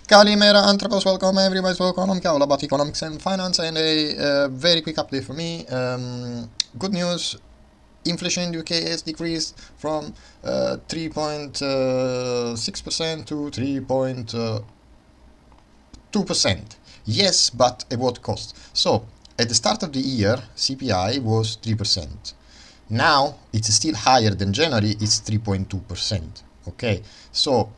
Kalimera, Anthropos, welcome, everybody's welcome. I'm all about economics and finance, and a very quick update for me. Good news, inflation in the UK has decreased from 3.6% to 3.2%. Yes, but at what cost? So, at the start of the year, CPI was 3%. Now, it's still higher than January, it's 3.2%. Okay, so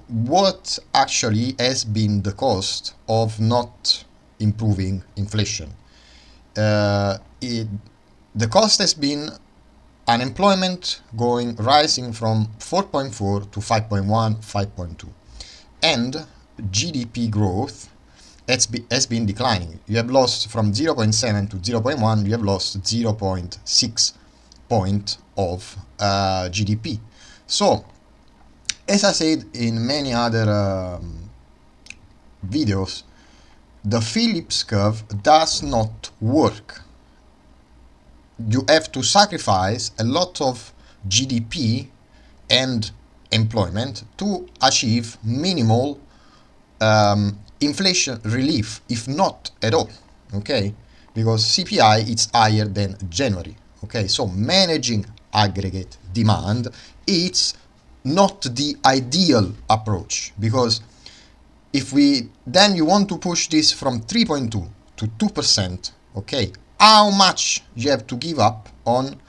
what actually has been the cost of not improving inflation? The cost has been unemployment rising from 4.4 to 5.1, 5.2, and GDP growth has been declining. You have lost from 0.7 to 0.1, you have lost 0.6 point of GDP. So, as I said in many other videos, the Phillips curve does not work. You have to sacrifice a lot of GDP and employment to achieve minimal inflation relief, if not at all. Okay, because CPI is higher than January. Okay, so managing aggregate demand, it's not the ideal approach, because if then you want to push this from 3.2 to 2%, okay, how much you have to give up on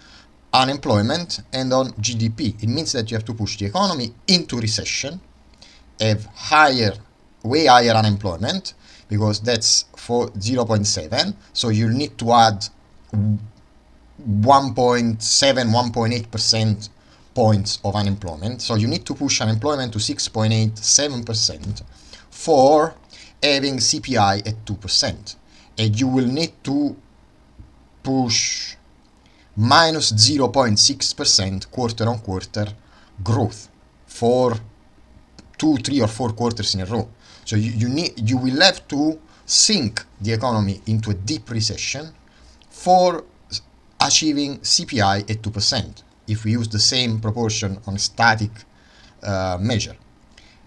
unemployment and on GDP? It means that you have to push the economy into recession, have way higher unemployment, because that's for 0.7, so you need to add 1.7, 1.8% points of unemployment. So you need to push unemployment to 6.8, 7% for having CPI at 2%. And you will need to push minus 0.6% quarter on quarter growth for 2, 3, or 4 quarters in a row. So you will have to sink the economy into a deep recession for achieving CPI at 2%, if we use the same proportion on a static measure.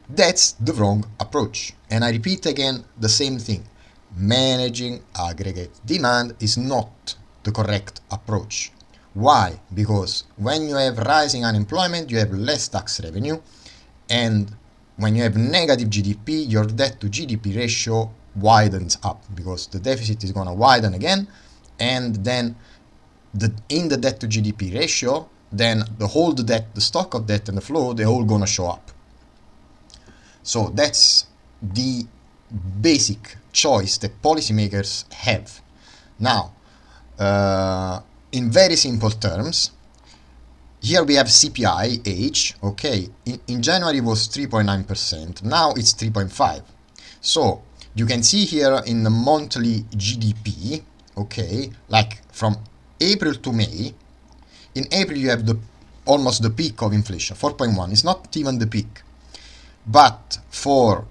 That's the wrong approach. And I repeat again the same thing. Managing aggregate demand is not the correct approach. Why? Because when you have rising unemployment, you have less tax revenue, and when you have negative GDP, your debt to GDP ratio widens up, because the deficit is going to widen again, and then in the debt to GDP ratio, then the debt, the stock of debt, and the flow, they're all going to show up. So that's the basic choice that policymakers have. Now, in very simple terms, here we have CPI-H, okay, in January it was 3.9%, now it's 3.5. So you can see here in the monthly GDP, okay, like from April to May. In April you have almost the peak of inflation, 4.1. It's not even the peak. But from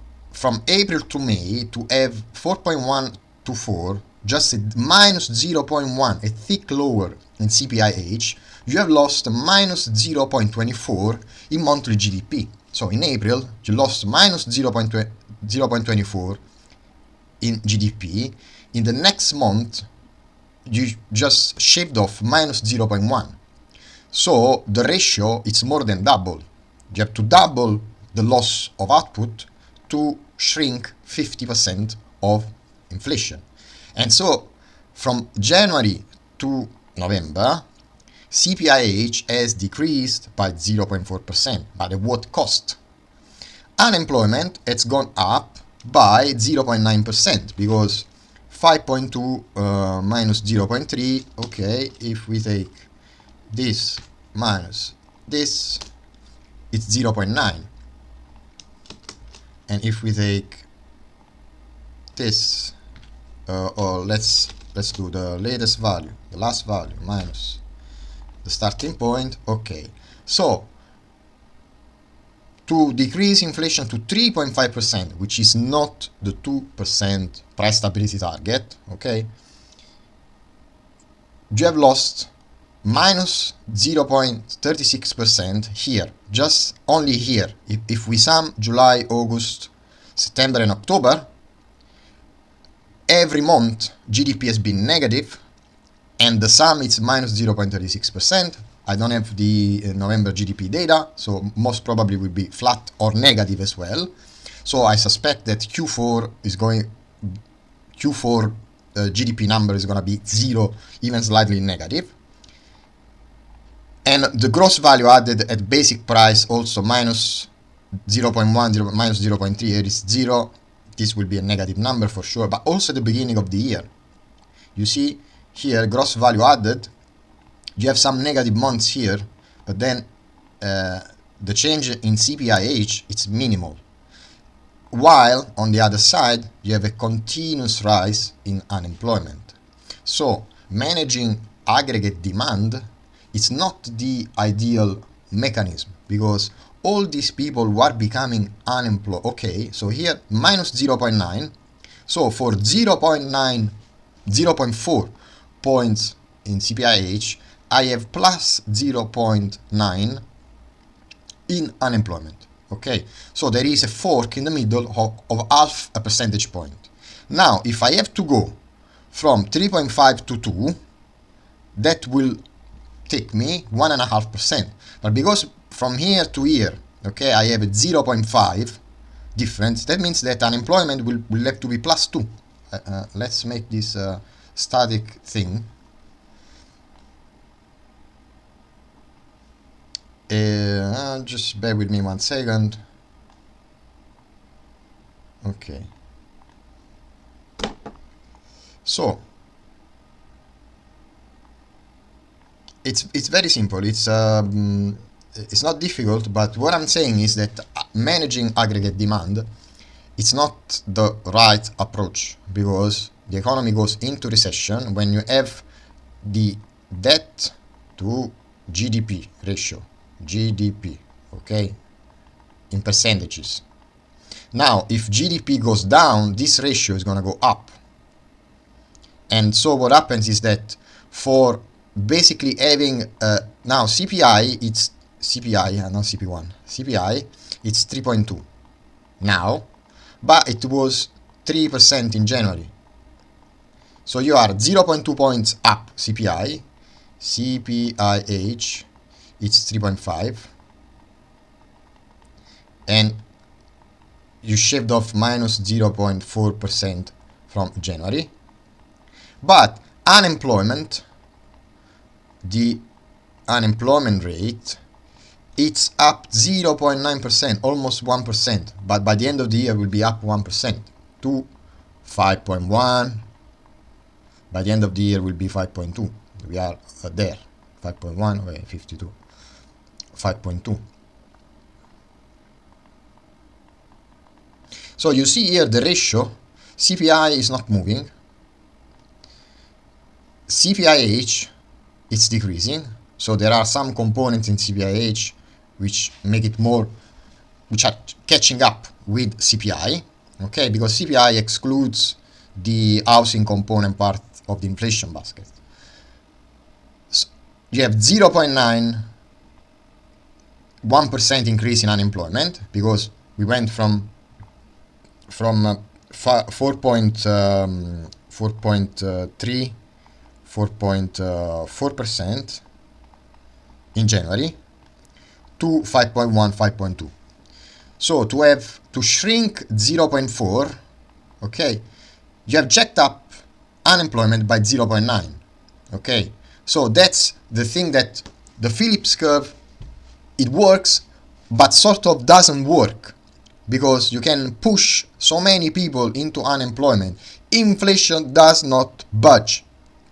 April to May to have 4.1 to 4, just a minus 0.1, a tick lower in CPI-H, you have lost minus 0.24 in monthly GDP. So in April, you lost minus 0.24 in GDP. In the next month, you just shaved off minus 0.1. So the ratio is more than double. You have to double the loss of output to shrink 50% of inflation. And so from January to November, CPI-H has decreased by 0.4%, but at what cost? Unemployment has gone up by 0.9%, because 5.2 minus 0.3, okay, if we take this minus this, it's 0.9. And if we take this, or let's do the latest value, the last value, minus the starting point, okay. So, to decrease inflation to 3.5%, which is not the 2% price stability target, okay, you have lost minus 0.36% here, just only here. If we sum July, August, September and October, every month GDP has been negative, and the sum is minus 0.36%. I don't have the November GDP data, so most probably will be flat or negative as well. So I suspect that Q4 GDP number is going to be 0, even slightly negative. And the gross value added at basic price also minus 0.1, minus 0.3, here is 0. This will be a negative number for sure, but also the beginning of the year. You see here, gross value added, you have some negative months here, but then the change in CPIH, it's minimal. While on the other side, you have a continuous rise in unemployment. So managing aggregate demand is not the ideal mechanism, because all these people who are becoming unemployed, okay, so here minus 0.9, so for 0.4 points in CPIH, I have plus 0.9 in unemployment. Okay, so there is a fork in the middle of half a percentage point. Now, if I have to go from 3.5 to 2, that will take me 1.5%. But because from here to here, okay, I have a 0.5 difference, that means that unemployment will have to be plus 2. Let's make this static thing. Just bear with me 1 second. Okay. So it's very simple. It's not difficult, but what I'm saying is that managing aggregate demand, it's not the right approach, because the economy goes into recession when you have the debt to GDP ratio. GDP, okay, in percentages. Now, if GDP goes down, this ratio is going to go up. And so what happens is that for basically having, now CPI, it's CPI, not CP1, CPI, it's 3.2 now, but it was 3% in January. So you are 0.2 points up CPI, CPIH, it's 3.5, and you shaved off minus 0.4% from January. But unemployment, the unemployment rate, it's up 0.9%, almost 1%, but by the end of the year will be up 1% to 5.1. By the end of the year will be 5.2. We are there, 5.1, okay, 52. 5.2. So you see here the ratio, CPI is not moving, CPIH is decreasing, so there are some components in CPIH which make it more, which are catching up with CPI, okay, because CPI excludes the housing component part of the inflation basket. So you have 0.9, 1% increase in unemployment, because we went from 4.4% in January to 5.1, 5.2. So to shrink 0.4, okay, you have jacked up unemployment by 0.9. Okay, so that's the thing, that the Phillips curve, it works, but sort of doesn't work, because you can push so many people into unemployment. Inflation does not budge.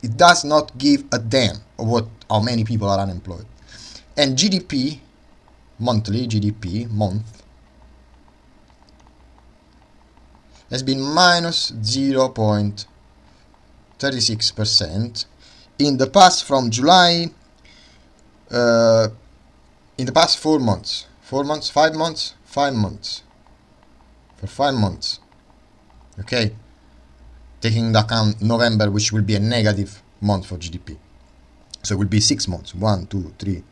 It does not give a damn of how many people are unemployed. And GDP, monthly GDP, month, has been minus 0.36% in the past, from July, in the past 4 months. 4 months, 5 months, 5 months. For 5 months. Okay? Taking into account November, which will be a negative month for GDP. So it will be 6 months. 1, 2, 3.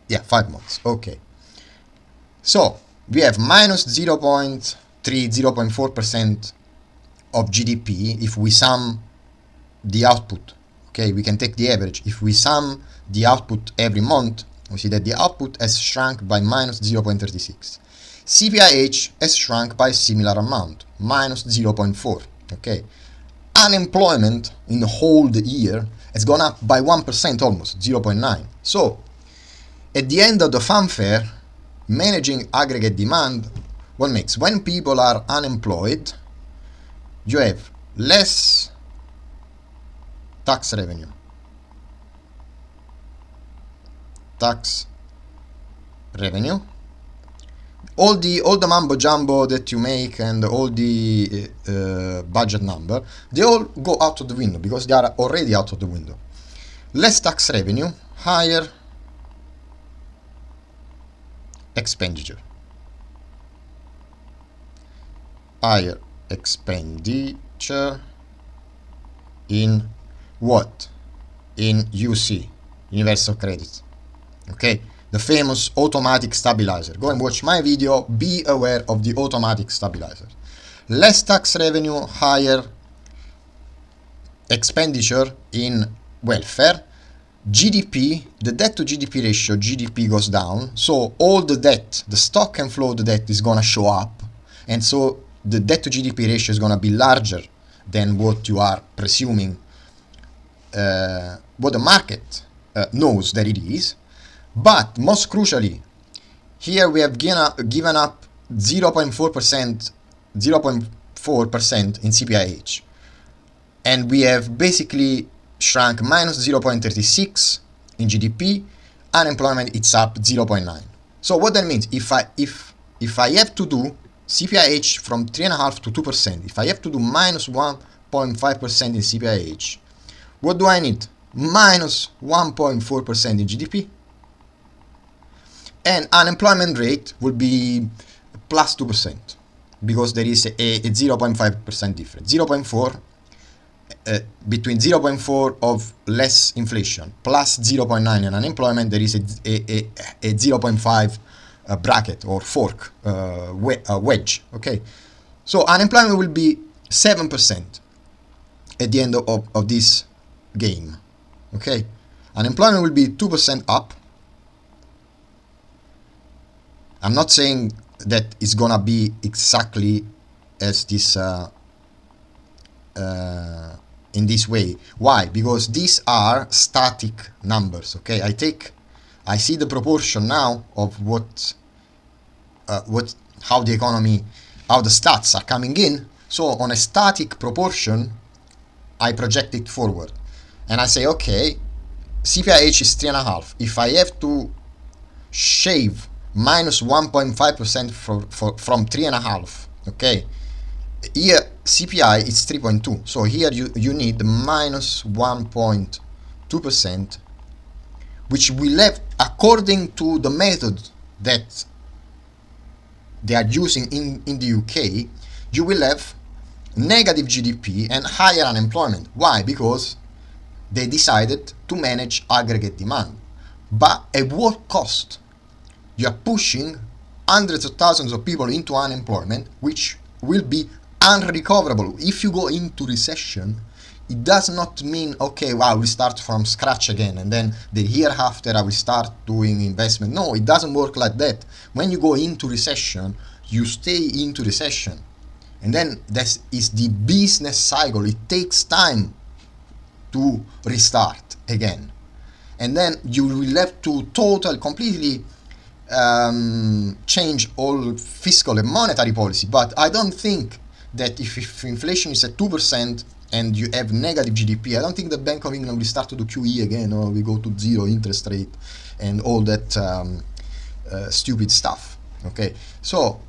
Yeah, 5 months. Okay. So we have minus 0.36% 0.4% of GDP, if we sum the output, okay, we can take the average. If we sum the output every month, we see that the output has shrunk by minus 0.36. CPIH has shrunk by a similar amount, minus 0.4. Okay, unemployment in the whole year has gone up by 1% almost, 0.9. So at the end of the fanfare, managing aggregate demand, what makes? When people are unemployed, you have less tax revenue. Tax revenue. All the mumbo jumbo that you make and all the budget number, they all go out of the window because they are already out of the window. Less tax revenue, higher expenditure. Higher expenditure in what? In UC, Universal Credit. Okay, the famous automatic stabilizer. Go and watch my video. Be aware of the automatic stabilizer. Less tax revenue, higher expenditure in welfare. GDP, the debt to GDP ratio, GDP goes down. So all the debt, the stock and flow of the debt is going to show up. And so the debt to GDP ratio is going to be larger than what you are presuming, what the market knows that it is. But most crucially, here we have given up 0.4% in CPIH, and we have basically shrunk minus 0.36 in GDP. Unemployment, it's up 0.9. So what that means, if I have to do CPIH from 3.5 to 2%, if I have to do minus 1.5% in CPIH, what do I need? Minus 1.4% in GDP. And unemployment rate will be plus 2% because there is a 0.5% difference. 0.4 between 0.4 of less inflation plus 0.9 in unemployment, there is a 0.5 bracket or fork, wedge. Okay, so unemployment will be 7% at the end of this game. Okay, unemployment will be 2% up. I'm not saying that it's gonna be exactly as this in this way. Why? Because these are static numbers. Okay, I see the proportion now of how the economy, how the stats are coming in. So on a static proportion, I project it forward, and I say, okay, CPIH is 3.5. If I have to shave minus 1.5% from 3.5, okay, here CPI is 3.2, so here you need minus 1.2%, which will have, according to the method that they are using in the UK, you will have negative GDP and higher unemployment. Why? Because they decided to manage aggregate demand. But at what cost? You are pushing hundreds of thousands of people into unemployment, which will be unrecoverable. If you go into recession, it does not mean, okay, wow, we start from scratch again, and then the year after I will start doing investment. No, it doesn't work like that. When you go into recession, you stay into recession. And then that is the business cycle. It takes time to restart again. And then you will have to completely change all fiscal and monetary policy. But I don't think that if inflation is at 2% and you have negative GDP, I don't think the Bank of England will start to do QE again, or we go to zero interest rate and all that stupid stuff. Okay, so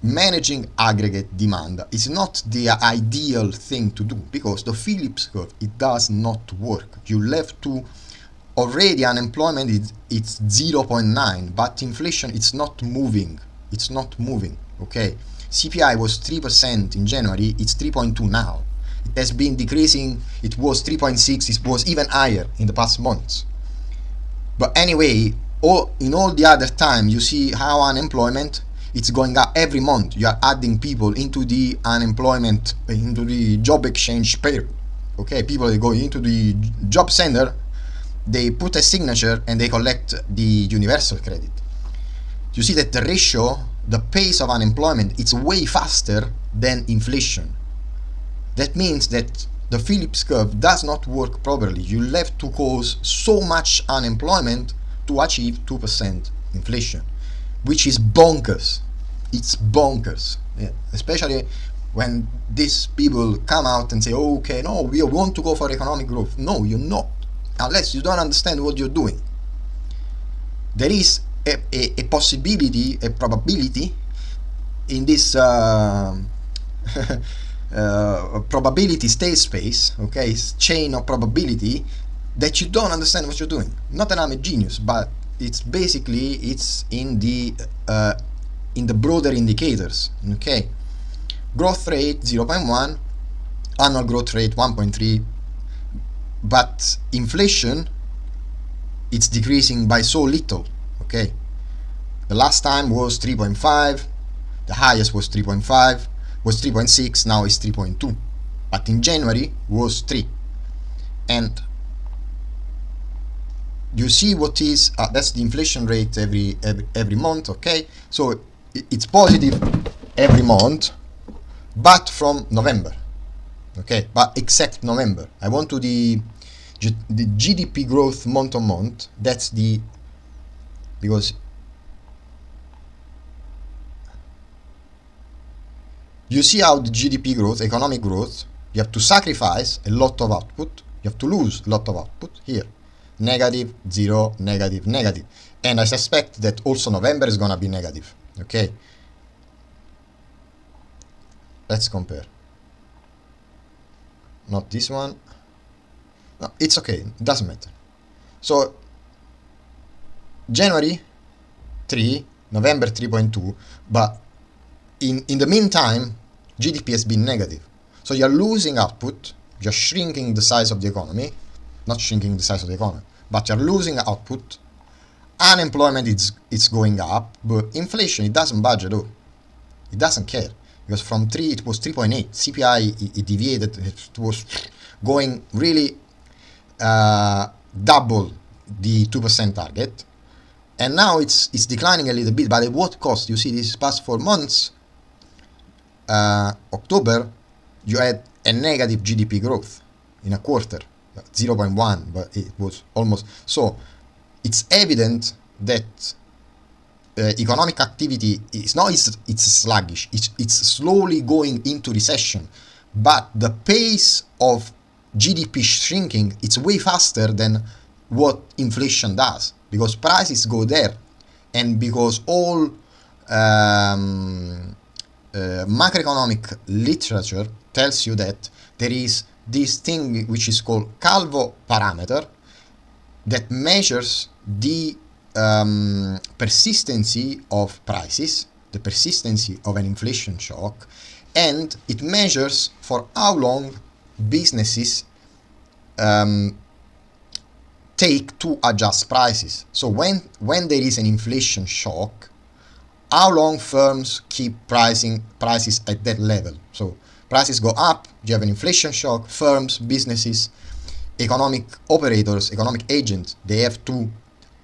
managing aggregate demand is not the ideal thing to do, because the Phillips curve, it does not work. You have to, already unemployment it's 0.9, but inflation, it's not moving. Okay, CPI was 3% in January, it's 3.2 now. It has been decreasing. It was 3.6, it was even higher in the past months. But anyway, in all the other time, you see how unemployment It's going up every month. You are adding people into the unemployment, into the job exchange pair. Okay, people that go into the job center, they put a signature and they collect the universal credit. You see that the ratio, the pace of unemployment, it's way faster than inflation. That means that the Phillips curve does not work properly. You have to cause so much unemployment to achieve 2% inflation, which is bonkers. It's bonkers. Yeah. Especially when these people come out and say, oh, okay, no, we want to go for economic growth. No, you're not, unless you don't understand what you're doing. There is a possibility, a probability in this probability state space, okay, chain of probability, that you don't understand what you're doing. Not that I'm a genius, but it's basically, it's in the broader indicators, okay. Growth rate 0.1, annual growth rate 1.3, but inflation, it's decreasing by so little, okay. The last time was 3.5, the highest was 3.5, was 3.6, now it's 3.2, but in January was 3. And you see what is that's the inflation rate every month, okay. So it's positive every month, but from November, okay, but except November. I want to the GDP growth month on month. That's the, because you see how the GDP growth, economic growth, you have to sacrifice a lot of output, you have to lose a lot of output. Here, negative, 0, negative, negative. And I suspect that also November is gonna be negative, okay. Let's compare. Not this one. No, it's okay, it doesn't matter. So January 3, November 3.2, but in the meantime GDP has been negative. So you're losing output, you're shrinking the size of the economy, not shrinking the size of the economy, but you're losing output. Unemployment it's going up, but inflation, it doesn't budge at all. It doesn't care, because from 3 it was 3.8. CPI it deviated, it was going really double the 2% target, and now it's declining a little bit, but at what cost? You see, these past 4 months, October, you had a negative GDP growth in a quarter, 0.1, but it was almost. So it's evident that economic activity is not, it's sluggish, it's slowly going into recession, but the pace of GDP shrinking, it's way faster than what inflation does, because prices go there, and because all macroeconomic literature tells you that there is this thing which is called Calvo parameter that measures the persistency of prices, the persistency of an inflation shock, and it measures for how long businesses take to adjust prices. So when there is an inflation shock, how long firms keep pricing prices at that level. So prices go up, you have an inflation shock, firms, businesses, economic operators, economic agents, they have to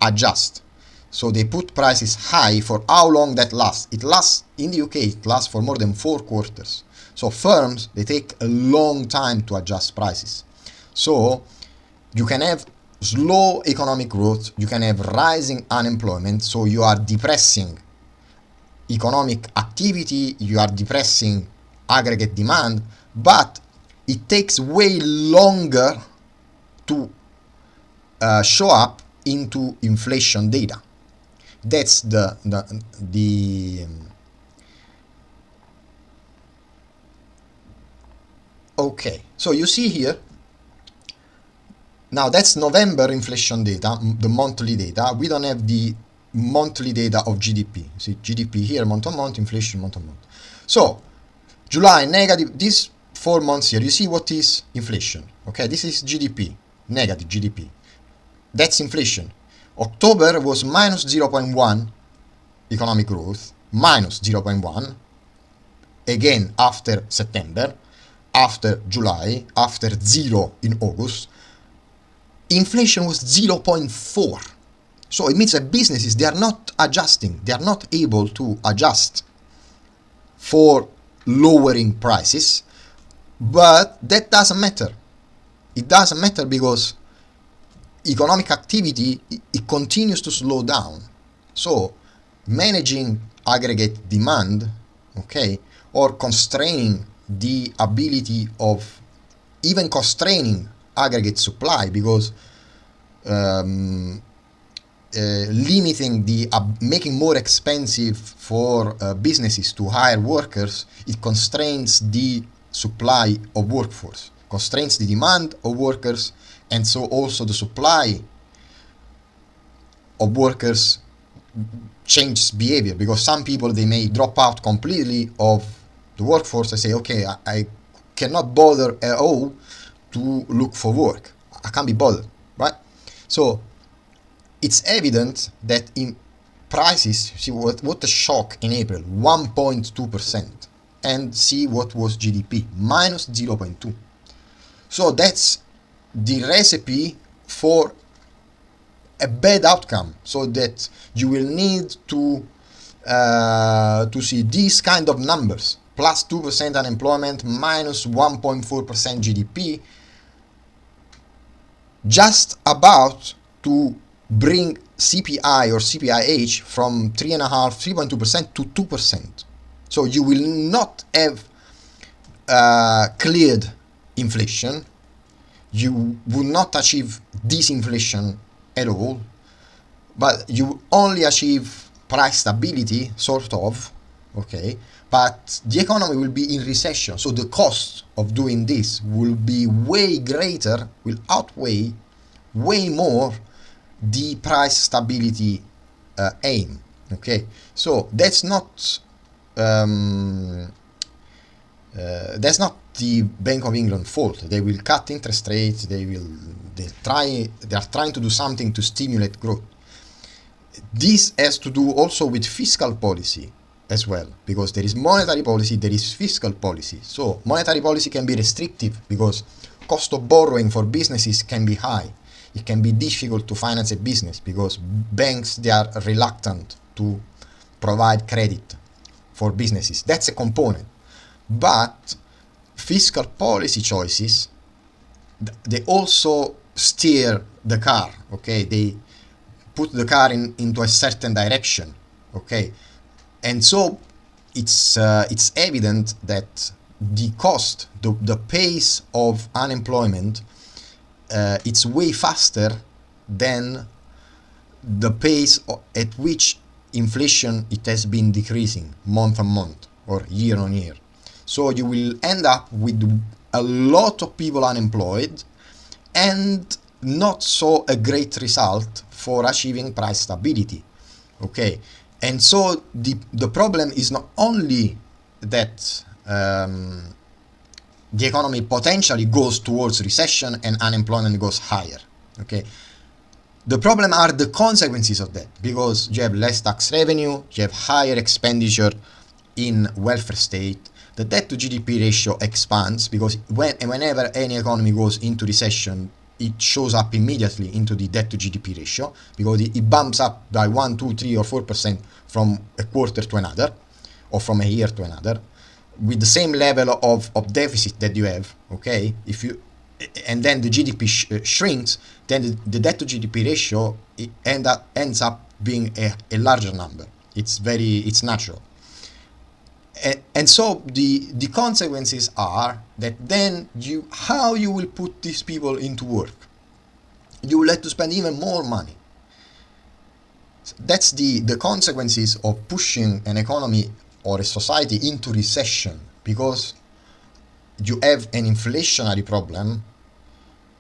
adjust. So they put prices high for how long that lasts. It lasts, in the UK, it lasts for more than 4 quarters. So firms, they take a long time to adjust prices. So you can have slow economic growth, you can have rising unemployment, so you are depressing economic activity, you are depressing aggregate demand, but it takes way longer to show up into inflation data. That's the okay. So you see here, now that's November inflation data, the monthly data. We don't have the monthly data of GDP. See GDP here, month on month, inflation month on month. So July negative, these 4 months here, you see what is inflation. Okay, this is GDP, negative GDP. That's inflation. October was minus 0.1 economic growth, minus 0.1, again after September, after July, after 0 in August, inflation was 0.4. So it means that businesses, they are not adjusting, they are not able to adjust for lowering prices, but that doesn't matter. It doesn't matter because economic activity, it continues to slow down. So managing aggregate demand, okay, or constraining the ability of, even constraining aggregate supply, because limiting the making more expensive for businesses to hire workers, it constrains the supply of workforce, constrains the demand of workers, and so also the supply of workers changes behavior, because some people, they may drop out completely of the workforce and say, okay, I cannot bother at all to look for work, I can't be bothered, right? So it's evident that in prices, see what a shock in April, 1.2%, and see what was GDP, minus 0.2. So that's the recipe for a bad outcome, so that you will need to see these kind of numbers, plus 2% unemployment, minus 1.4% GDP, just about to bring CPI or CPIH from 3.2% to 2%. So you will not have cleared inflation, you will not achieve disinflation at all, but you only achieve price stability, sort of, okay, but the economy will be in recession, so the cost of doing this will be way greater, will outweigh way more the price stability aim, okay? So that's not the Bank of England fault. They will cut interest rates, they are trying to do something to stimulate growth. This has to do also with fiscal policy as well, because there is monetary policy, there is fiscal policy. So monetary policy can be restrictive because cost of borrowing for businesses can be high. It can be difficult to finance a business because banks, they are reluctant to provide credit for businesses. That's a component. But fiscal policy choices, they also steer the car, okay? They put the car into a certain direction, okay? And so it's evident that the cost, the pace of unemployment, it's way faster than the pace at which inflation, it has been decreasing month on month or year on year. So you will end up with a lot of people unemployed and not so a great result for achieving price stability, okay? And so the problem is not only that the economy potentially goes towards recession and unemployment goes higher, okay? The problem are the consequences of that, because you have less tax revenue, you have higher expenditure in welfare state, the debt to GDP ratio expands, because whenever any economy goes into recession, it shows up immediately into the debt to GDP ratio, because it bumps up by 1, 2, 3, or 4% from a quarter to another, or from a year to another, with the same level of deficit that you have, okay? And then the GDP shrinks, then the debt to GDP ratio ends up being a larger number. It's natural. And so the consequences are that then how you will put these people into work? You will have to spend even more money. So that's the consequences of pushing an economy or a society into recession, because you have an inflationary problem.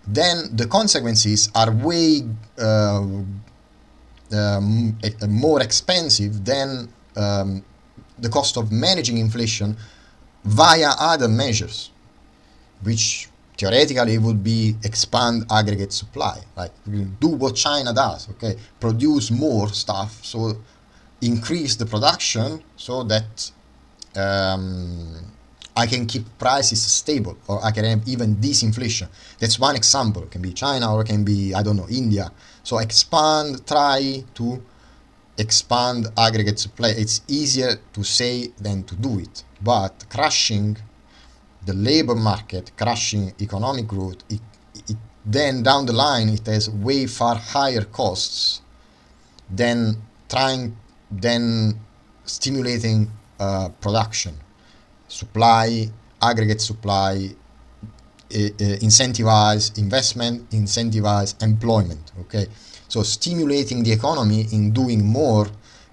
Then the consequences are way more expensive than the cost of managing inflation via other measures, which theoretically would be expand aggregate supply, like do what China does, okay, produce more stuff, so increase the production so that I can keep prices stable, or I can have even disinflation. That's one example. It can be China, or it can be, I don't know, India. So try to expand aggregate supply. It's easier to say than to do it, but crushing the labor market, crushing economic growth, then down the line it has way far higher costs than stimulating production, supply, aggregate supply, incentivize investment, incentivize employment. Okay, so stimulating the economy in doing more,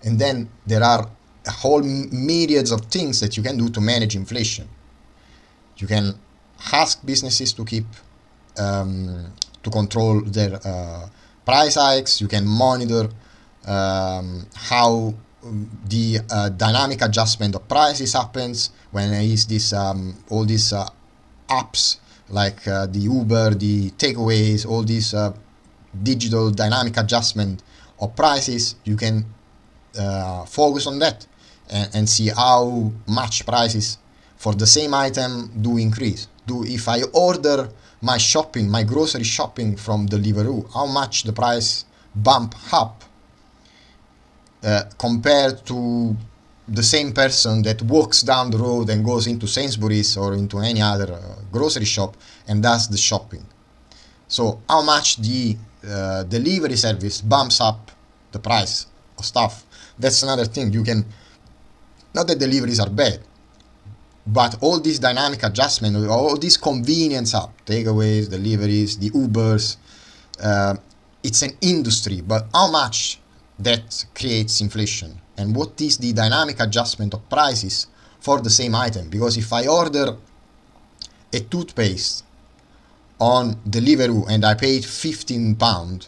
and then there are a whole myriads of things that you can do to manage inflation. You can ask businesses to keep to control their price hikes. You can monitor how the dynamic adjustment of prices happens when there is this all these apps like the Uber, the takeaways, all these digital dynamic adjustment of prices. You can focus on that and see how much prices for the same item do increase. If I order my grocery shopping from Deliveroo, how much the price bump up compared to the same person that walks down the road and goes into Sainsbury's or into any other grocery shop and does the shopping. So how much the delivery service bumps up the price of stuff. That's another thing. You can, not that deliveries are bad, but all this dynamic adjustment, all this convenience app, takeaways, deliveries, the Ubers, it's an industry, but how much that creates inflation, and what is the dynamic adjustment of prices for the same item? Because if I order a toothpaste on Deliveroo and I paid £15,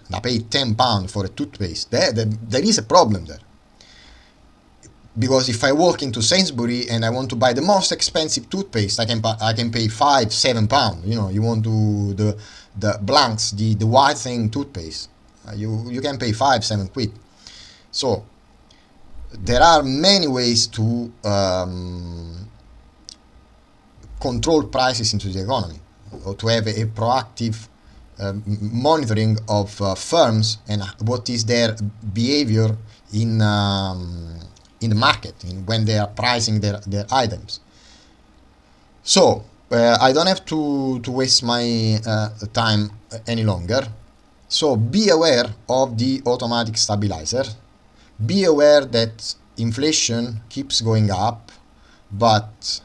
and I paid £10 for a toothpaste, there is a problem there. Because if I walk into Sainsbury and I want to buy the most expensive toothpaste, I can pay £5-7. You want to the Blanks, the whitening toothpaste, you can pay 5-7 quid. So there are many ways to control prices into the economy, or to have a proactive monitoring of firms and what is their behavior in the market, when they are pricing their items. So I don't have to waste my time any longer. So be aware of the automatic stabilizer. Be aware that inflation keeps going up, but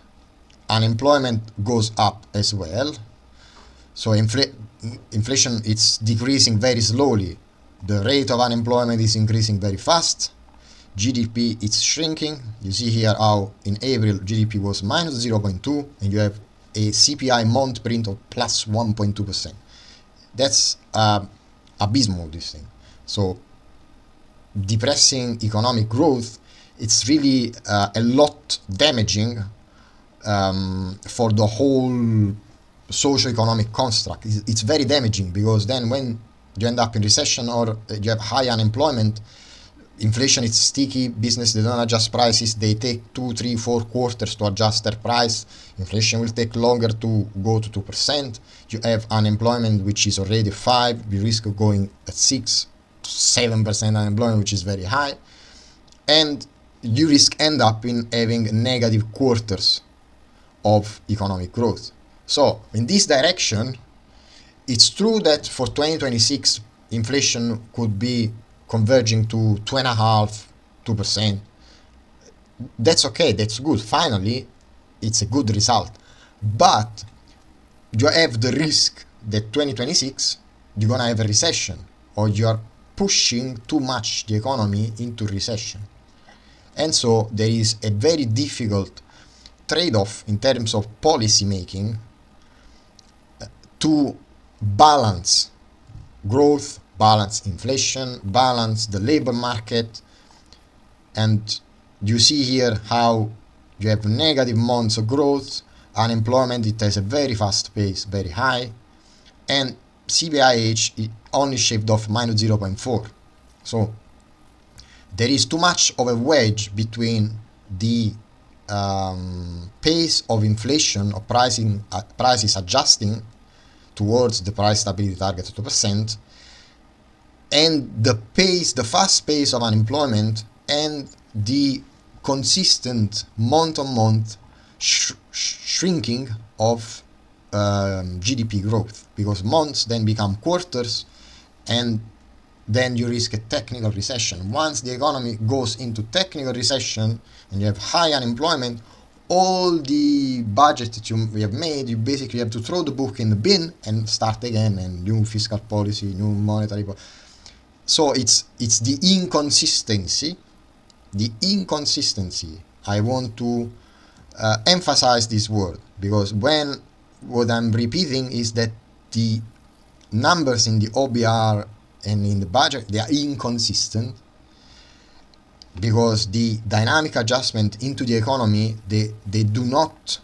unemployment goes up as well. So inflation, it's decreasing very slowly. The rate of unemployment is increasing very fast. GDP is shrinking. You see here how in April GDP was minus 0.2, and you have a CPI month print of plus 1.2%. That's abysmal, this thing. So depressing economic growth, it's really a lot damaging for the whole socio-economic construct. It's very damaging, because then when you end up in recession or you have high unemployment, inflation is sticky. Business, they don't adjust prices. They take 2, 3, 4 quarters to adjust their price. Inflation will take longer to go to 2%. You have unemployment which is already 5. You risk of going at 6, 7% unemployment, which is very high, and you end up in having negative quarters of economic growth. So in this direction, it's true that for 2026 inflation could be converging to 2.5%, 2%. That's okay, that's good. Finally, it's a good result. But you have the risk that 2026 you're gonna have a recession, or you're pushing too much the economy into recession. And so there is a very difficult trade-off in terms of policy making to balance growth, balance inflation, balance the labor market. And you see here how you have negative months of growth, unemployment, it has a very fast pace, very high, and CPIH only shaved off minus 0.4. So there is too much of a wedge between the pace of inflation or prices adjusting towards the price stability target of 2%, and the fast pace of unemployment, and the consistent month-on-month shrinking of GDP growth, because months then become quarters, and then you risk a technical recession. Once the economy goes into technical recession and you have high unemployment, all the budget that you have made, you basically have to throw the book in the bin and start again, and new fiscal policy, new monetary policy. So it's the inconsistency. I want to emphasize this word, because what I'm repeating is that the numbers in the OBR and in the budget, they are inconsistent, because the dynamic adjustment into the economy, they do not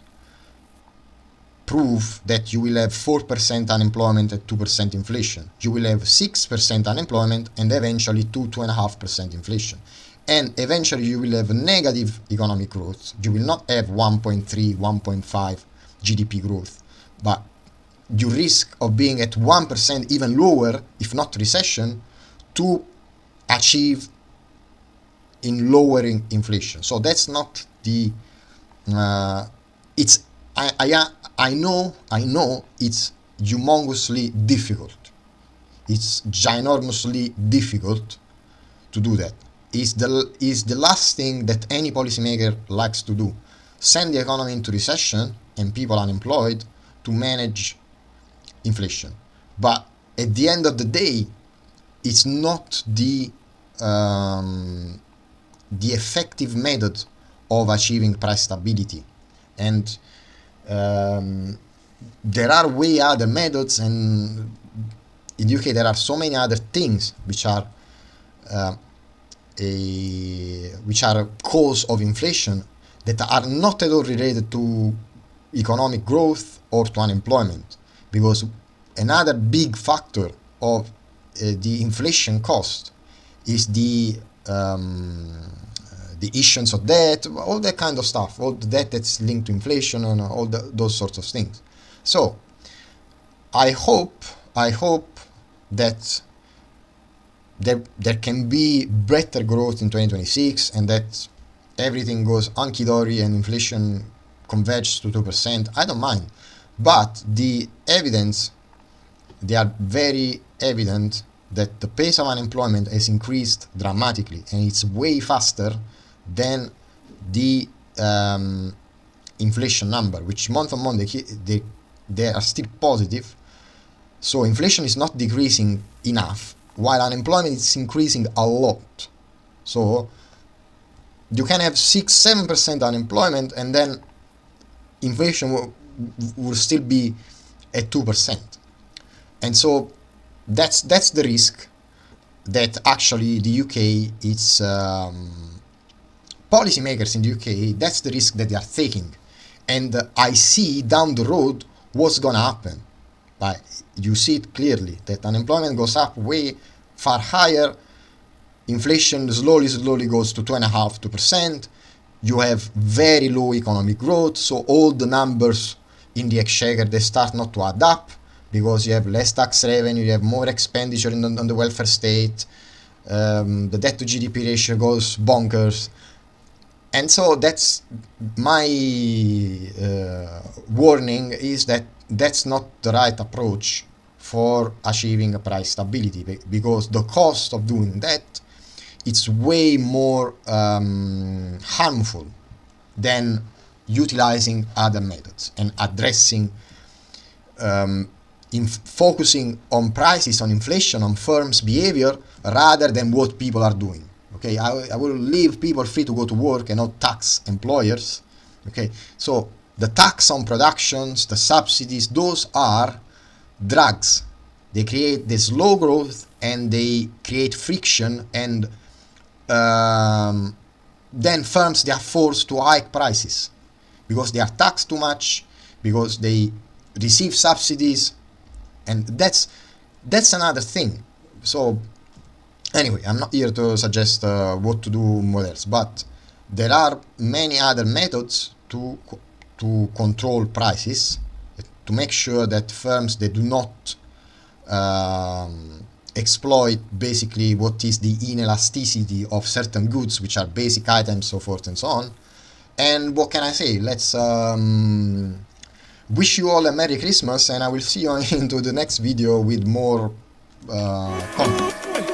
prove that you will have 4% unemployment and 2% inflation. You will have 6% unemployment and eventually 2.5% inflation. And eventually you will have negative economic growth. You will not have 1.3, 1.5 GDP growth, but you risk of being at 1%, even lower, if not recession, to achieve in lowering inflation. So that's not the it's I know it's humongously difficult. It's ginormously difficult to do that. Is the last thing that any policymaker likes to do. Send the economy into recession and people unemployed to manage inflation. But at the end of the day, it's not the effective method of achieving price stability. And there are way other methods, and in the UK there are so many other things which are cause of inflation that are not at all related to economic growth or to unemployment, because another big factor of the inflation cost is the issuance of debt, all that kind of stuff, all the debt that's linked to inflation and all those sorts of things. So I hope that there can be better growth in 2026, and that everything goes hunky-dory and inflation converges to 2%. I don't mind, but they are very evident that the pace of unemployment has increased dramatically, and it's way faster than the inflation number, which month on month they are still positive. So inflation is not decreasing enough, while unemployment is increasing a lot. So you can have 6-7% unemployment, and then inflation will still be at 2%. And so that's the risk that actually the UK, it's policymakers in the UK, that's the risk that they are taking. And I see down the road what's gonna happen. But you see it clearly, that unemployment goes up way far higher, inflation slowly goes to 2.5%, you have very low economic growth, so all the numbers in the exchequer, they start not to add up, because you have less tax revenue, you have more expenditure on the welfare state, the debt to GDP ratio goes bonkers. And so that's my warning, is that that's not the right approach for achieving a price stability, because the cost of doing that, it's way more harmful than utilizing other methods and addressing focusing on prices, on inflation, on firms' behavior, rather than what people are doing. Okay, I will leave people free to go to work and not tax employers. Okay, so the tax on productions, the subsidies, those are drugs. They create this slow growth, and they create friction, and then firms, they are forced to hike prices because they are taxed too much, because they receive subsidies, and that's another thing. So Anyway, I'm not here to suggest what to do, what else, but there are many other methods to control prices, to make sure that firms, they do not exploit basically what is the inelasticity of certain goods, which are basic items, so forth and so on. And what can I say? Let's wish you all a Merry Christmas, and I will see you into the next video with more content.